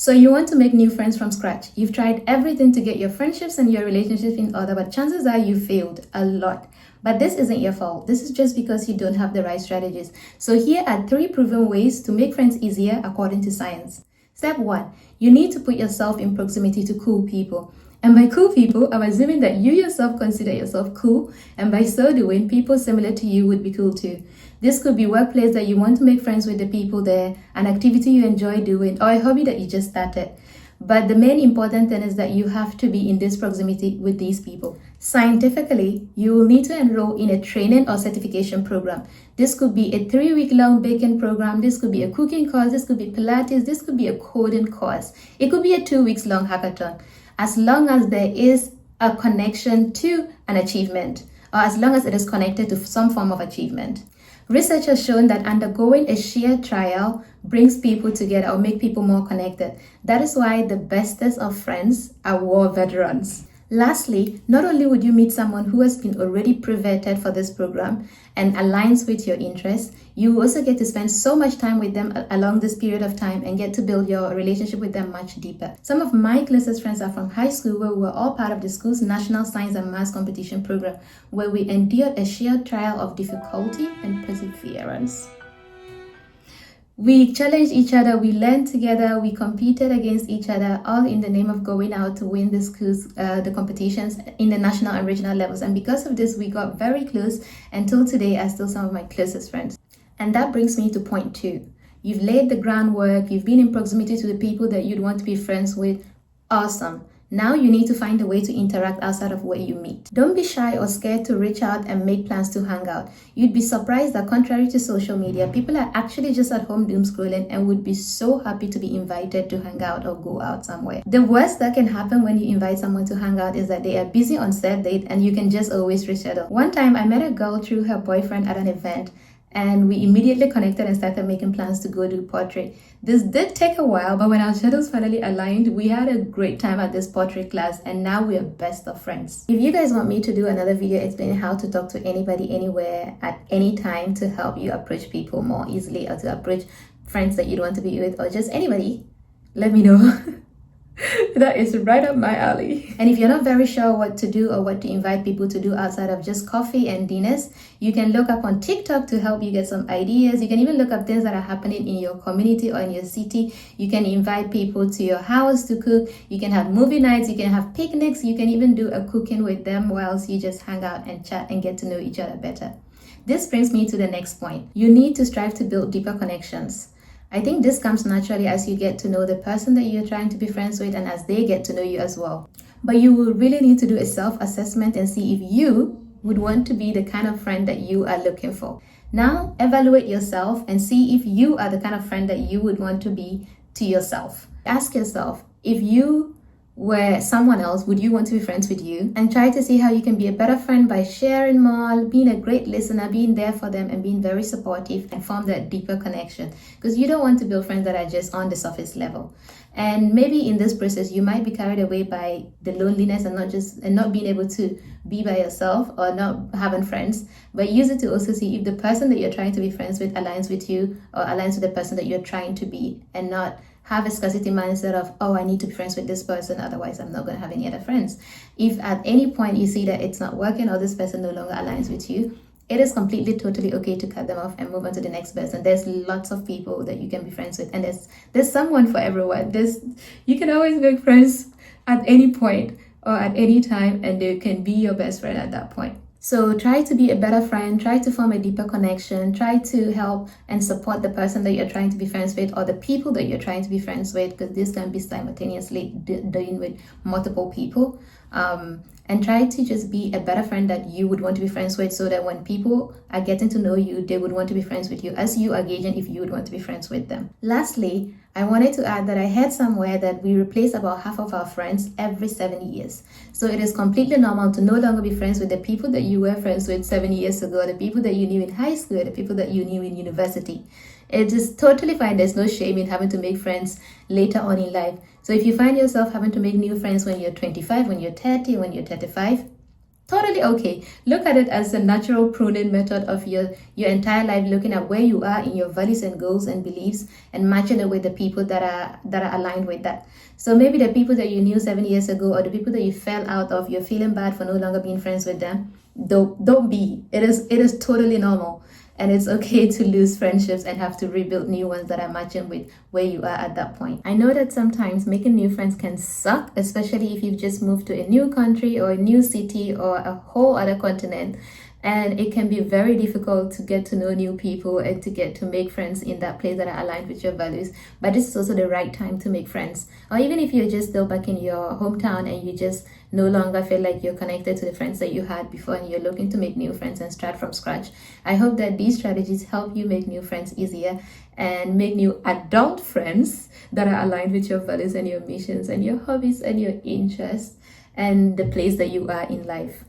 So you want to make new friends from scratch. You've tried everything to get your friendships and your relationships in order, but chances are you failed a lot. But this isn't your fault. This is just because you don't have the right strategies. So here are 3 proven ways to make friends easier according to science. Step 1, you need to put yourself in proximity to cool people. And by cool people, I'm assuming that you yourself consider yourself cool, and by so doing, people similar to you would be cool too. This could be workplace that you want to make friends with the people there, an activity you enjoy doing, or a hobby that you just started. But the main important thing is that you have to be in this proximity with these people. Scientifically, you will need to enroll in a training or certification program. This could be a 3-week-long baking program. This could be a cooking course. This could be Pilates. This could be a coding course. It could be a 2-week-long hackathon. As long as there is a connection to an achievement, or as long as it is connected to some form of achievement. Research has shown that undergoing a shared trial brings people together or make people more connected. That is why the bestest of friends are war veterans. Lastly, not only would you meet someone who has been already pre-vetted for this program and aligns with your interests, you also get to spend so much time with them along this period of time and get to build your relationship with them much deeper. Some of my closest friends are from high school, where we were all part of the school's National Science and Maths competition program, where we endured a shared trial of difficulty and perseverance. We challenged each other, we learned together, we competed against each other, all in the name of going out to win the competitions in the national and regional levels. And because of this, we got very close, and till today are still some of my closest friends. And that brings me to point 2. You've laid the groundwork, you've been in proximity to the people that you'd want to be friends with. Awesome. Now you need to find a way to interact outside of where you meet. Don't be shy or scared to reach out and make plans to hang out. You'd be surprised that contrary to social media, people are actually just at home doom scrolling and would be so happy to be invited to hang out or go out somewhere. The worst that can happen when you invite someone to hang out is that they are busy on said date and you can just always reschedule. One time I met a girl through her boyfriend at an event, and we immediately connected and started making plans to go do pottery. This did take a while, but when our schedules finally aligned, we had a great time at this pottery class, and now we are best of friends. If you guys want me to do another video explaining how to talk to anybody, anywhere, at any time to help you approach people more easily, or to approach friends that you don't want to be with, or just anybody, let me know. That is right up my alley. And if you're not very sure what to do or what to invite people to do outside of just coffee and dinners, you can look up on TikTok to help you get some ideas. You can even look up things that are happening in your community or in your city. You can invite people to your house to cook. You can have movie nights. You can have picnics. You can even do a cooking with them whilst you just hang out and chat and get to know each other better. This brings me to the next point. You need to strive to build deeper connections. I think this comes naturally as you get to know the person that you're trying to be friends with and as they get to know you as well. But you will really need to do a self-assessment and see if you would want to be the kind of friend that you are looking for. Now, evaluate yourself and see if you are the kind of friend that you would want to be to yourself. Ask yourself, if you were someone else, would you want to be friends with you? And try to see how you can be a better friend by sharing more, being a great listener, being there for them, and being very supportive, and form that deeper connection. Because you don't want to build friends that are just on the surface level. And maybe in this process, you might be carried away by the loneliness and not being able to be by yourself or not having friends. But use it to also see if the person that you're trying to be friends with aligns with you or aligns with the person that you're trying to be, and not have a scarcity mindset of, oh, I need to be friends with this person, otherwise I'm not going to have any other friends. If at any point you see that it's not working or this person no longer aligns with you, it is completely, totally okay to cut them off and move on to the next person. There's lots of people that you can be friends with, and there's someone for everyone. You can always make friends at any point or at any time, and they can be your best friend at that point. So try to be a better friend, try to form a deeper connection, try to help and support the person that you're trying to be friends with, or the people that you're trying to be friends with, because this can be simultaneously dealing with multiple people. And try to just be a better friend that you would want to be friends with, so that when people are getting to know you, they would want to be friends with you, as you are gauging if you would want to be friends with them. Lastly, I wanted to add that I heard somewhere that we replace about half of our friends every 7 years. So it is completely normal to no longer be friends with the people that you were friends with 7 years ago, the people that you knew in high school, the people that you knew in university. It is totally fine. There's no shame in having to make friends later on in life. So if you find yourself having to make new friends when you're 25, when you're 30, when you're 35, totally okay. Look at it as a natural pruning method of your entire life, looking at where you are in your values and goals and beliefs and matching it with the people that are aligned with that. So maybe the people that you knew 7 years ago or the people that you fell out of, you're feeling bad for no longer being friends with them. Don't be. It is totally normal. And it's okay to lose friendships and have to rebuild new ones that are matching with where you are at that point. I know that sometimes making new friends can suck, especially if you've just moved to a new country or a new city or a whole other continent. And it can be very difficult to get to know new people and to get to make friends in that place that are aligned with your values. But this is also the right time to make friends. Or even if you're just still back in your hometown and you just no longer feel like you're connected to the friends that you had before and you're looking to make new friends and start from scratch. I hope that these strategies help you make new friends easier and make new adult friends that are aligned with your values and your missions and your hobbies and your interests and the place that you are in life.